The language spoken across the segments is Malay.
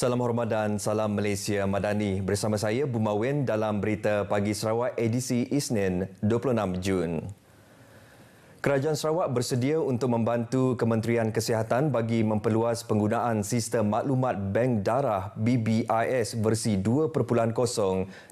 Salam hormat dan salam Malaysia Madani. Bersama saya Bumawen dalam Berita Pagi Sarawak edisi Isnin 26 Jun. Kerajaan Sarawak bersedia untuk membantu Kementerian Kesihatan bagi memperluas penggunaan sistem maklumat bank darah BBIS versi 2.0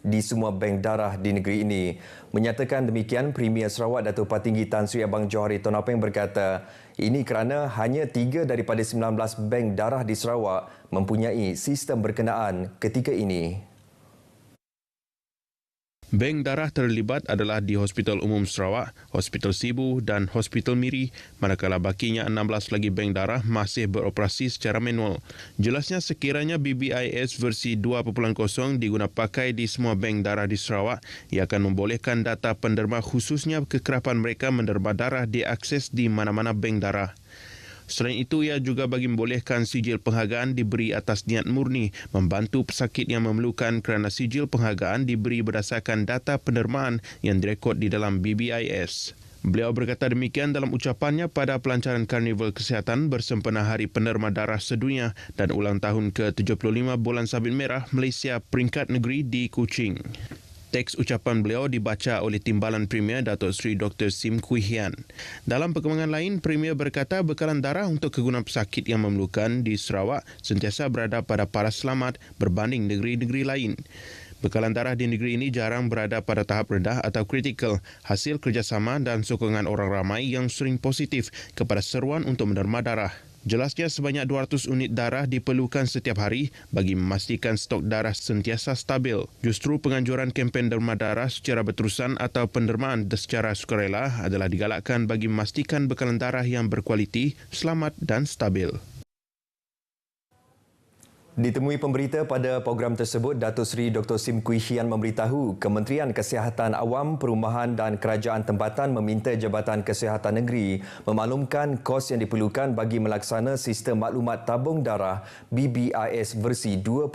di semua bank darah di negeri ini. Menyatakan demikian, Premier Sarawak Datuk Patinggi Tan Sri Abang Johari Tonapeng berkata, ini kerana hanya 3 daripada 19 bank darah di Sarawak mempunyai sistem berkenaan ketika ini. Bank darah terlibat adalah di Hospital Umum Sarawak, Hospital Sibu dan Hospital Miri, manakala bakinya 16 lagi bank darah masih beroperasi secara manual. Jelasnya sekiranya BBIS versi 2.0 diguna pakai di semua bank darah di Sarawak, ia akan membolehkan data penderma khususnya kekerapan mereka menderma darah diakses di mana-mana bank darah. Selain itu, ia juga bagi membolehkan sijil penghargaan diberi atas niat murni membantu pesakit yang memerlukan kerana sijil penghargaan diberi berdasarkan data pendermaan yang direkod di dalam BBIS. Beliau berkata demikian dalam ucapannya pada pelancaran Karnival Kesihatan bersempena Hari Penderma Darah Sedunia dan ulang tahun ke-75 Bulan Sabit Merah Malaysia peringkat negeri di Kuching. Teks ucapan beliau dibaca oleh Timbalan Premier Datuk Seri Dr. Sim Kui Hian. Dalam perkembangan lain, Premier berkata bekalan darah untuk kegunaan pesakit yang memerlukan di Sarawak sentiasa berada pada paras selamat berbanding negeri-negeri lain. Bekalan darah di negeri ini jarang berada pada tahap rendah atau kritikal, hasil kerjasama dan sokongan orang ramai yang sering positif kepada seruan untuk menderma darah. Jelasnya sebanyak 200 unit darah diperlukan setiap hari bagi memastikan stok darah sentiasa stabil. Justru penganjuran kempen derma darah secara berterusan atau pendermaan secara sukarela adalah digalakkan bagi memastikan bekalan darah yang berkualiti, selamat dan stabil. Ditemui pemberita pada program tersebut, Datuk Seri Dr. Sim Kui Hian memberitahu Kementerian Kesihatan Awam, Perumahan dan Kerajaan Tempatan meminta Jabatan Kesihatan Negeri memaklumkan kos yang diperlukan bagi melaksana sistem maklumat tabung darah BBIS versi 2.0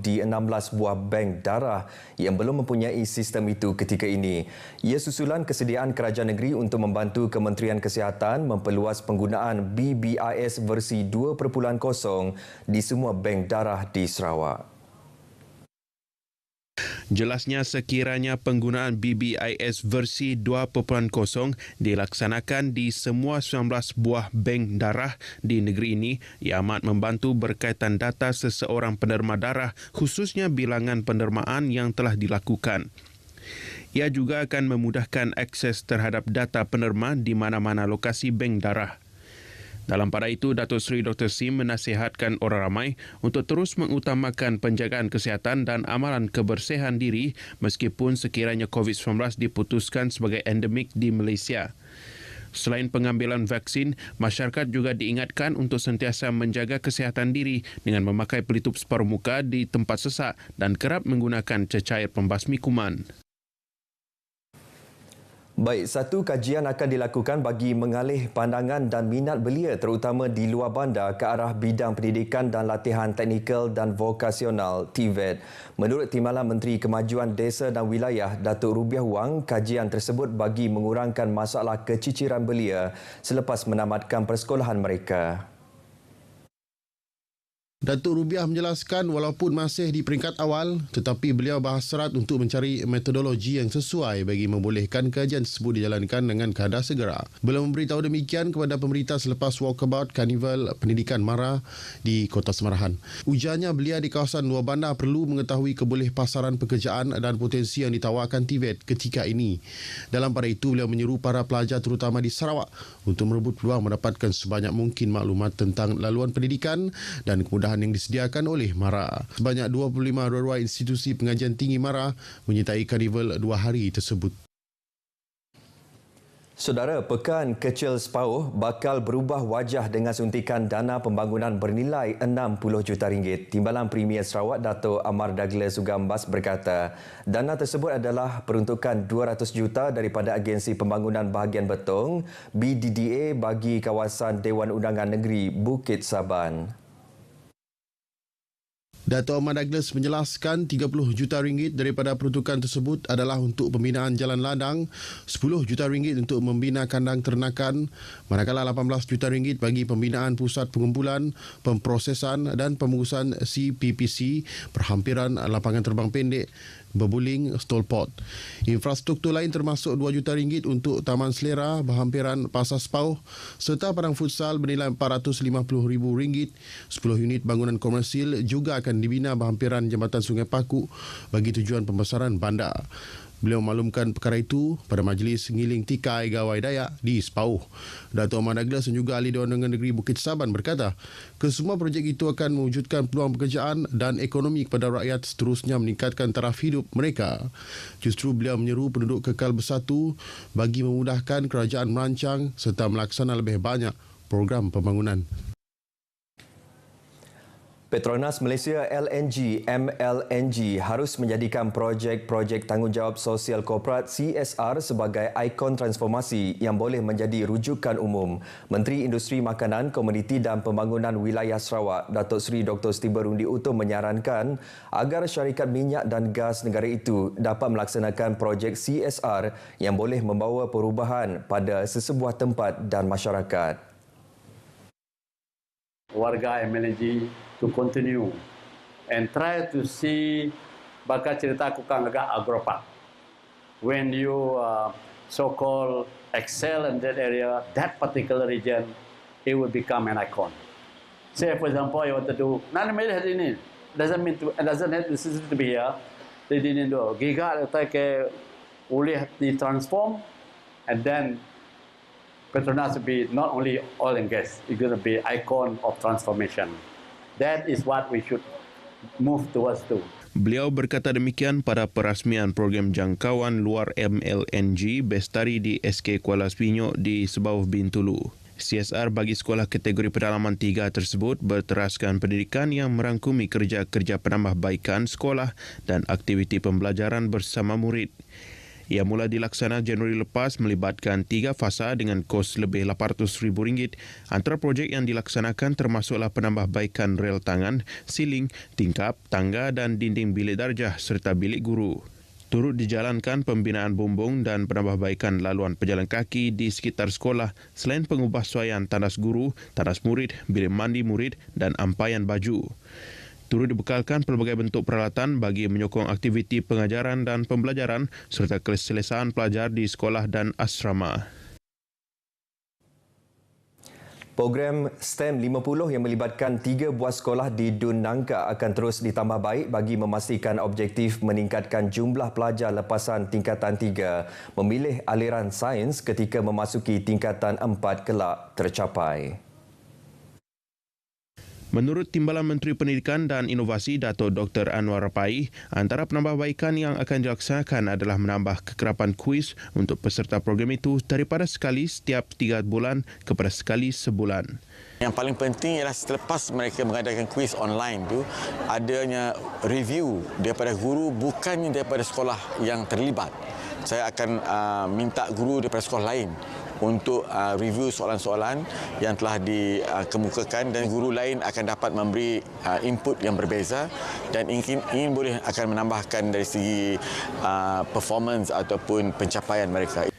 di 16 buah bank darah yang belum mempunyai sistem itu ketika ini. Ia susulan kesediaan kerajaan negeri untuk membantu Kementerian Kesihatan memperluas penggunaan BBIS versi 2.0 di semua bank darah di Sarawak. Jelasnya sekiranya penggunaan BBIS versi 2.0 dilaksanakan di semua 19 buah bank darah di negeri ini, ia amat membantu berkaitan data seseorang penderma darah khususnya bilangan pendermaan yang telah dilakukan. Ia juga akan memudahkan akses terhadap data penderma di mana-mana lokasi bank darah. Dalam pada itu, Datuk Seri Dr. Sim menasihatkan orang ramai untuk terus mengutamakan penjagaan kesihatan dan amalan kebersihan diri meskipun sekiranya COVID-19 diputuskan sebagai endemik di Malaysia. Selain pengambilan vaksin, masyarakat juga diingatkan untuk sentiasa menjaga kesihatan diri dengan memakai pelitup separuh muka di tempat sesak dan kerap menggunakan cecair pembasmi kuman. Baik, satu kajian akan dilakukan bagi mengalih pandangan dan minat belia terutama di luar bandar ke arah bidang pendidikan dan latihan teknikal dan vokasional TVET. Menurut Timbalan Menteri Kemajuan Desa dan Wilayah Datuk Rubiah Wang, kajian tersebut bagi mengurangkan masalah keciciran belia selepas menamatkan persekolahan mereka. Datuk Rubiah menjelaskan walaupun masih di peringkat awal tetapi beliau berhasrat untuk mencari metodologi yang sesuai bagi membolehkan kajian tersebut dijalankan dengan kadar segera. Beliau memberitahu demikian kepada pemberita selepas walkabout Karnival Pendidikan MARA di Kota Semarahan. Ujarnya belia di kawasan luar bandar perlu mengetahui keboleh pasaran pekerjaan dan potensi yang ditawarkan TVET ketika ini. Dalam pada itu beliau menyeru para pelajar terutama di Sarawak untuk merebut peluang mendapatkan sebanyak mungkin maklumat tentang laluan pendidikan dan kemudahan yang disediakan oleh MARA. Sebanyak 25 ruai institusi pengajian tinggi MARA menyertai Karnival 2 hari tersebut. Saudara, Pekan Kecil Sepauh bakal berubah wajah dengan suntikan dana pembangunan bernilai RM60 juta. Timbalan Premier Sarawak Dato' Amar Douglas Sugambas berkata, dana tersebut adalah peruntukan 200 juta daripada Agensi Pembangunan Bahagian Betong BDDA bagi kawasan Dewan Undangan Negeri Bukit Saban. Dato' Ahmad Douglas menjelaskan 30 juta ringgit daripada peruntukan tersebut adalah untuk pembinaan jalan ladang, 10 juta ringgit untuk membina kandang ternakan, manakala 18 juta ringgit bagi pembinaan pusat pengumpulan, pemprosesan dan pengurusan CPPC, perhampiran lapangan terbang pendek, berbuling, stall pot. Infrastruktur lain termasuk 2 juta ringgit untuk Taman Selera, berhampiran Pasar Sepauh serta padang futsal bernilai RM450,000. 10 unit bangunan komersil juga akan dibina berhampiran Jambatan Sungai Pakuk bagi tujuan pembesaran bandar. Beliau maklumkan perkara itu pada Majlis Ngiling Tikai Gawai Dayak di Sepauh. Dato' Ahmad Douglas dan juga Ahli Dewan Undangan Negeri Bukit Saban berkata, kesemua projek itu akan mewujudkan peluang pekerjaan dan ekonomi kepada rakyat, seterusnya meningkatkan taraf hidup mereka. Justru beliau menyeru penduduk kekal bersatu bagi memudahkan kerajaan merancang serta melaksanakan lebih banyak program pembangunan. Petronas Malaysia LNG MLNG harus menjadikan projek-projek tanggungjawab sosial korporat CSR sebagai ikon transformasi yang boleh menjadi rujukan umum. Menteri Industri Makanan, Komuniti dan Pembangunan Wilayah Sarawak, Datuk Seri Dr. Stephen Rundi Utoh menyarankan agar syarikat minyak dan gas negara itu dapat melaksanakan projek CSR yang boleh membawa perubahan pada sesebuah tempat dan masyarakat. Warga MLNG to continue and try to see bakal cerita aku kan agak agropark. When you so-called excel in that area, that particular region, it will become an icon. Say for example, you want to do, none Malaysia hari ini, doesn't have necessity to be here. They didn't do. Giga letak ke boleh ditransform, and then Petronas will be not only oil and gas, it's going to be icon of transformation. That is what we should move towards to. Beliau berkata demikian pada perasmian program jangkauan luar MLNG Bestari di SK Kuala Spinyo di Sebauh Bintulu. CSR bagi sekolah kategori pedalaman 3 tersebut berteraskan pendidikan yang merangkumi kerja-kerja penambahbaikan sekolah dan aktiviti pembelajaran bersama murid. Ia mula dilaksana Januari lepas melibatkan 3 fasa dengan kos lebih RM800,000. Antara projek yang dilaksanakan termasuklah penambahbaikan rel tangan, siling, tingkap, tangga dan dinding bilik darjah serta bilik guru. Turut dijalankan pembinaan bumbung dan penambahbaikan laluan pejalan kaki di sekitar sekolah selain pengubahsuaian tandas guru, tandas murid, bilik mandi murid dan ampaian baju. Turut dibekalkan pelbagai bentuk peralatan bagi menyokong aktiviti pengajaran dan pembelajaran serta keselesaan pelajar di sekolah dan asrama. Program STEM 50 yang melibatkan 3 buah sekolah di Dun Nangka akan terus ditambah baik bagi memastikan objektif meningkatkan jumlah pelajar lepasan tingkatan 3 memilih aliran sains ketika memasuki tingkatan 4 kelak tercapai. Menurut Timbalan Menteri Pendidikan dan Inovasi Dato' Dr. Anwar Rapai, antara penambahbaikan yang akan dilaksanakan adalah menambah kekerapan kuis untuk peserta program itu daripada sekali setiap 3 bulan kepada sekali sebulan. Yang paling penting ialah selepas mereka mengadakan kuis online tu, adanya review daripada guru bukannya daripada sekolah yang terlibat. Saya akan minta guru daripada sekolah lain untuk review soalan-soalan yang telah dikemukakan dan guru lain akan dapat memberi input yang berbeza dan ingin boleh akan menambahkan dari segi performance ataupun pencapaian mereka.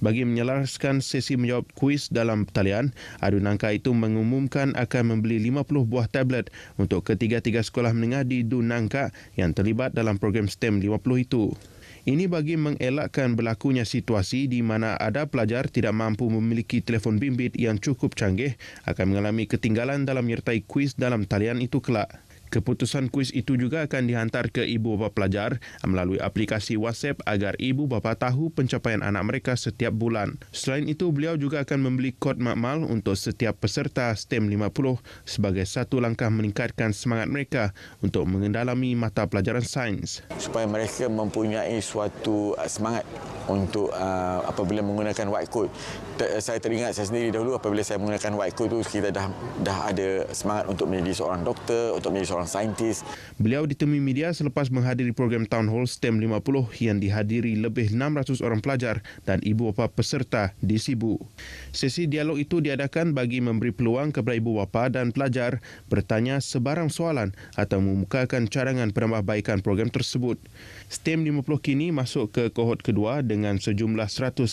Bagi menyelaraskan sesi menjawab kuis dalam talian, Adu Nangka itu mengumumkan akan membeli 50 buah tablet untuk ketiga-tiga sekolah menengah di Dun Nangka yang terlibat dalam program STEM 50 itu. Ini bagi mengelakkan berlakunya situasi di mana ada pelajar tidak mampu memiliki telefon bimbit yang cukup canggih akan mengalami ketinggalan dalam menyertai kuis dalam talian itu kelak. Keputusan kuis itu juga akan dihantar ke ibu bapa pelajar melalui aplikasi WhatsApp agar ibu bapa tahu pencapaian anak mereka setiap bulan. Selain itu, beliau juga akan membeli kod makmal untuk setiap peserta STEM 50 sebagai satu langkah meningkatkan semangat mereka untuk mengendalami mata pelajaran sains. Supaya mereka mempunyai suatu semangat untuk apabila menggunakan white coat. Saya teringat saya sendiri dahulu apabila saya menggunakan white coat tu kita dah ada semangat untuk menjadi seorang doktor, untuk menjadi seorang saintis. Beliau ditemui media selepas menghadiri program Town Hall STEM 50 yang dihadiri lebih 600 orang pelajar dan ibu bapa peserta di Sibu. Sesi dialog itu diadakan bagi memberi peluang kepada ibu bapa dan pelajar bertanya sebarang soalan atau mengemukakan cadangan penambahbaikan program tersebut. STEM 50 kini masuk ke kohort kedua dengan sejumlah 150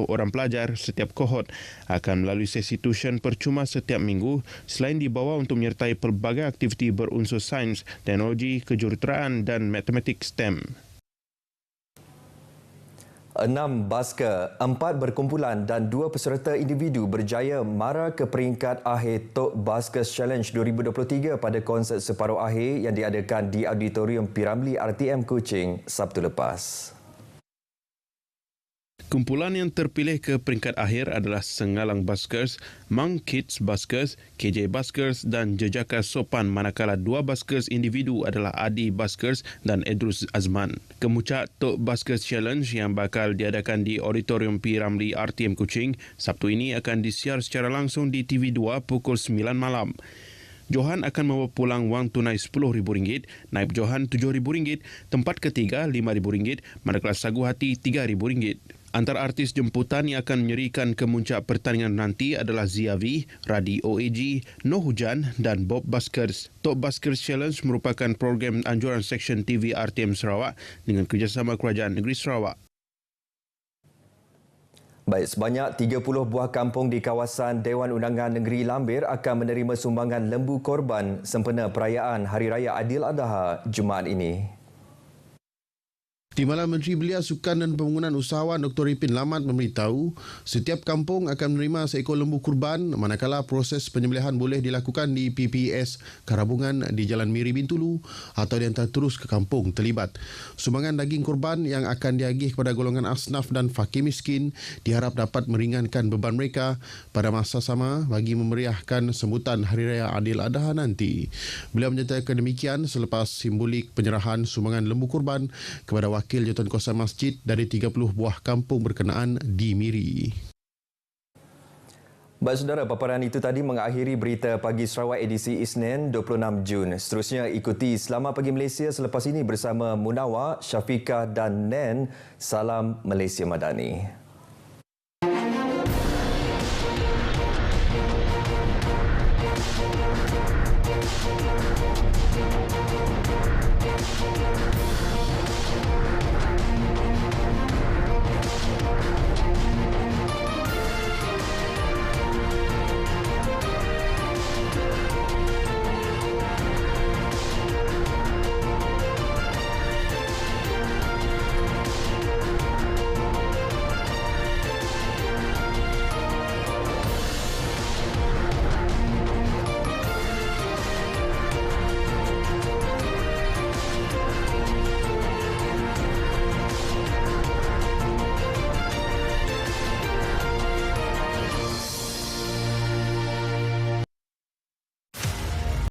orang pelajar setiap kohort akan melalui sesi tuition percuma setiap minggu selain dibawa untuk menyertai pelbagai aktiviti berunsur sains, teknologi, kejuruteraan dan matematik STEM. 6 basker, 4 berkumpulan dan 2 peserta individu berjaya mara ke peringkat akhir Tok Baskers Challenge 2023 pada konsert separuh akhir yang diadakan di Auditorium P. Ramlee RTM Kuching Sabtu lepas. Kumpulan yang terpilih ke peringkat akhir adalah Sengalang Baskers, Mang Kids Baskers, KJ Baskers dan Jejaka Sopan, manakala 2 baskers individu adalah Adi Baskers dan Edrus Azman. Kemuncak Tok Baskers Challenge yang bakal diadakan di Auditorium P. Ramlee RTM Kuching Sabtu ini akan disiar secara langsung di TV2 pukul 9 malam. Johan akan membawa pulang wang tunai RM10,000, naib Johan RM7,000, tempat ketiga RM5,000, manakala sagu hati RM3,000. Antara artis jemputan yang akan menyerikan kemuncak pertandingan nanti adalah Zia V, Radi OAG, Noh Hujan dan Bob Baskers. Tok Baskers Challenge merupakan program anjuran Seksyen TV RTM Sarawak dengan kerjasama Kerajaan Negeri Sarawak. Baik, sebanyak 30 buah kampung di kawasan Dewan Undangan Negeri Lambir akan menerima sumbangan lembu korban sempena perayaan Hari Raya Aidiladha Jumaat ini. Timbalan Menteri Belia Sukan dan Pembangunan Usahawan Dr. Ipin Lamat memberitahu setiap kampung akan menerima seekor lembu kurban manakala proses penyembelihan boleh dilakukan di PPS Karabungan di Jalan Miri Bintulu atau dihantar terus ke kampung terlibat. Sumbangan daging kurban yang akan diagih kepada golongan asnaf dan fakir miskin diharap dapat meringankan beban mereka pada masa sama bagi memeriahkan sambutan Hari Raya Aidiladha nanti. Beliau menyatakan demikian selepas simbolik penyerahan sumbangan lembu kurban kepada Wakil Jawatankuasa Masjid dari 30 buah kampung berkenaan di Miri. Baik saudara, paparan itu tadi mengakhiri berita Pagi Sarawak edisi Isnin 26 Jun. Seterusnya ikuti Selamat Pagi Malaysia selepas ini bersama Munawar, Syafiqah dan Nen. Salam Malaysia Madani.